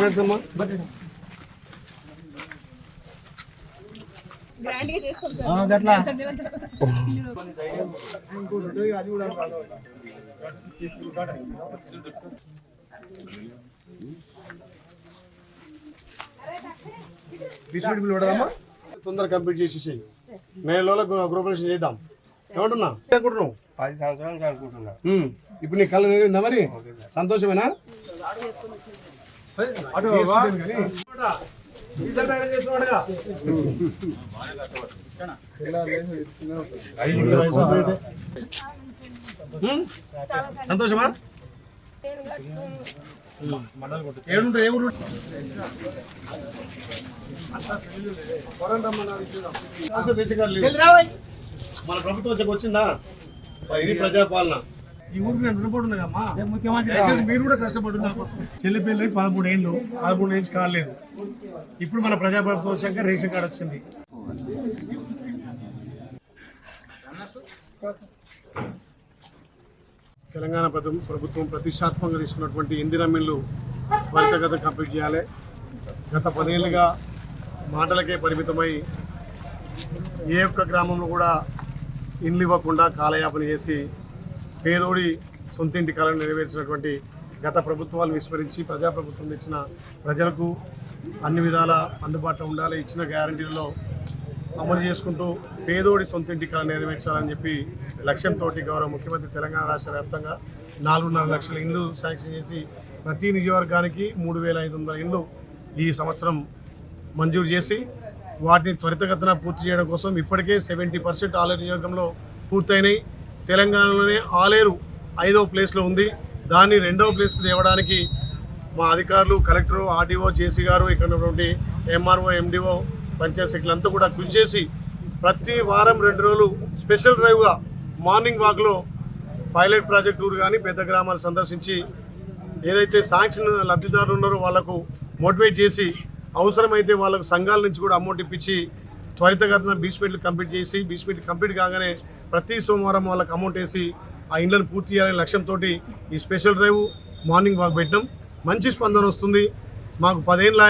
Congrats అమ్మా. తొందరగా complete చేసేసి నెలలో గ్రూపరేషన్ చేద్దాం. ఏమంటున్నా అనుకుంటున్నావు? 10 సంవత్సరాలు అనుకుంటున్నా. ఇప్పుడు నీ కళ్ళు నెరవేరిందా? మరి సంతోషమేనా? సంతోషమా? ఏడుంటా? ఏ ఊరు? మన ప్రభుత్వం వచ్చిందా? ఇది ప్రజాపాలన. ఈ ఊరికి నేను రుణపడున్నామ్మా. మీరు కూడా కష్టపడుతుంది నా కోసం. చెల్లి పెళ్ళి 13 ఏళ్ళు, 13 నుంచి కాలేదు. ఇప్పుడు మన ప్రజాప్రభుత్వం వచ్చాక రేషన్ కార్డు వచ్చింది. తెలంగాణ ప్రభుత్వం ప్రతిష్టాత్మకంగా తీసుకున్నటువంటి ఇందిరా మిల్లు త్వరితగత కంప్లీట్ చేయాలి. గత 10 ఏళ్ళుగా మాటలకే పరిమితమై ఏ ఒక్క గ్రామంలో కూడా ఇండ్లు ఇవ్వకుండా కాలయాపన చేసి పేదోడి సొంతింటి కళను నెరవేర్చినటువంటి గత ప్రభుత్వాలు విస్మరించి ప్రజాప్రభుత్వం ఇచ్చిన ప్రజలకు అన్ని విధాల అందుబాటులో ఉండాలి. ఇచ్చిన గ్యారంటీలలో అమలు చేసుకుంటూ పేదోడి సొంతింటి కళ నెరవేర్చాలని చెప్పి లక్ష్యంతో గౌరవ ముఖ్యమంత్రి తెలంగాణ రాష్ట్ర వ్యాప్తంగా 4.5 లక్షల ఇండ్లు శాంక్షన్ చేసి ప్రతి నియోజకవర్గానికి 3,500 ఇండ్లు ఈ సంవత్సరం మంజూరు చేసి వాటిని త్వరితగతిన పూర్తి చేయడం కోసం ఇప్పటికే 70% ఆలేరు నియోజకంలో పూర్తయినాయి. తెలంగాణలోనే ఆలేరు 5వ ప్లేస్లో ఉంది. దాన్ని 2వ ప్లేస్కి తేవడానికి మా అధికారులు, కలెక్టరు, ఆర్డీఓ, జేసీ గారు, ఇక్కడ ఉన్నటువంటి ఎంఆర్ఓ, ఎండిఓ, పంచాయత్ సెక్రటరీలు అంతా కూడా కృషి చేసి ప్రతి వారం 2 రోజులు స్పెషల్ డ్రైవ్గా మార్నింగ్ వాక్లో పైలట్ ప్రాజెక్ట్ టూర్ కానీ పెద్ద గ్రామాలు సందర్శించి ఏదైతే శాంక్షన్ లబ్ధిదారులు ఉన్నారో వాళ్లకు మోటివేట్ చేసి అవసరమైతే వాళ్ళకు సంఘాల నుంచి కూడా అమౌంట్ ఇప్పించి త్వరితగతిన బీస్మెంట్లు కంప్లీట్ చేసి బీస్మెంట్ కంప్లీట్ కాగానే ప్రతి సోమవారం వాళ్ళకి అమౌంట్ వేసి ఆ ఇండ్లను పూర్తి చేయాలనే లక్ష్యంతో ఈ స్పెషల్ డ్రైవ్ మార్నింగ్ వాక్ పెట్టడం మంచి స్పందన వస్తుంది. మాకు 10 ఏళ్ళ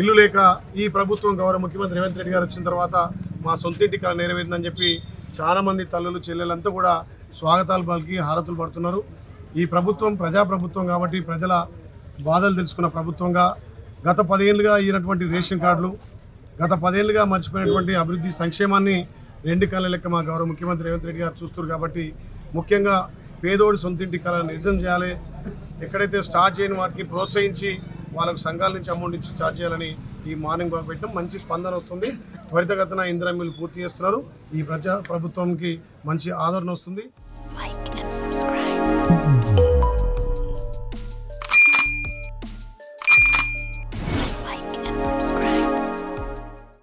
ఇల్లు లేక ఈ ప్రభుత్వం గౌరవ ముఖ్యమంత్రి రేవంత్ రెడ్డి గారు వచ్చిన తర్వాత మా సొంతింటి కళ నెరవేరిందని చెప్పి చాలామంది తల్లులు, చెల్లెలంతా కూడా స్వాగతాలు పలికి హారతులు పడుతున్నారు. ఈ ప్రభుత్వం ప్రజాప్రభుత్వం కాబట్టి ప్రజల బాధలు తెలుసుకున్న ప్రభుత్వంగా గత 10 ఏళ్ళుగా అయినటువంటి రేషన్ కార్డులు, గత 10 ఏళ్ళుగా మర్చిపోయినటువంటి అభివృద్ధి సంక్షేమాన్ని 2 కళ్ళ లెక్క మా గౌరవ ముఖ్యమంత్రి రేవంత్ రెడ్డి గారు చూస్తున్నారు. కాబట్టి ముఖ్యంగా పేదోడి సొంతింటి కళ నిజం చేయాలి. ఎక్కడైతే స్టార్ట్ చేయని వాటికి ప్రోత్సహించి వాళ్ళకు సంఘాల నుంచి అమౌంట్ ఇచ్చి స్టార్ట్ చేయాలని ఈ మార్నింగ్ వాక్ పెట్టడం మంచి స్పందన వస్తుంది. త్వరితగతిన ఇందిరా మిల్లు పూర్తి చేస్తున్నారు. ఈ ప్రభుత్వంకి మంచి ఆదరణ వస్తుంది.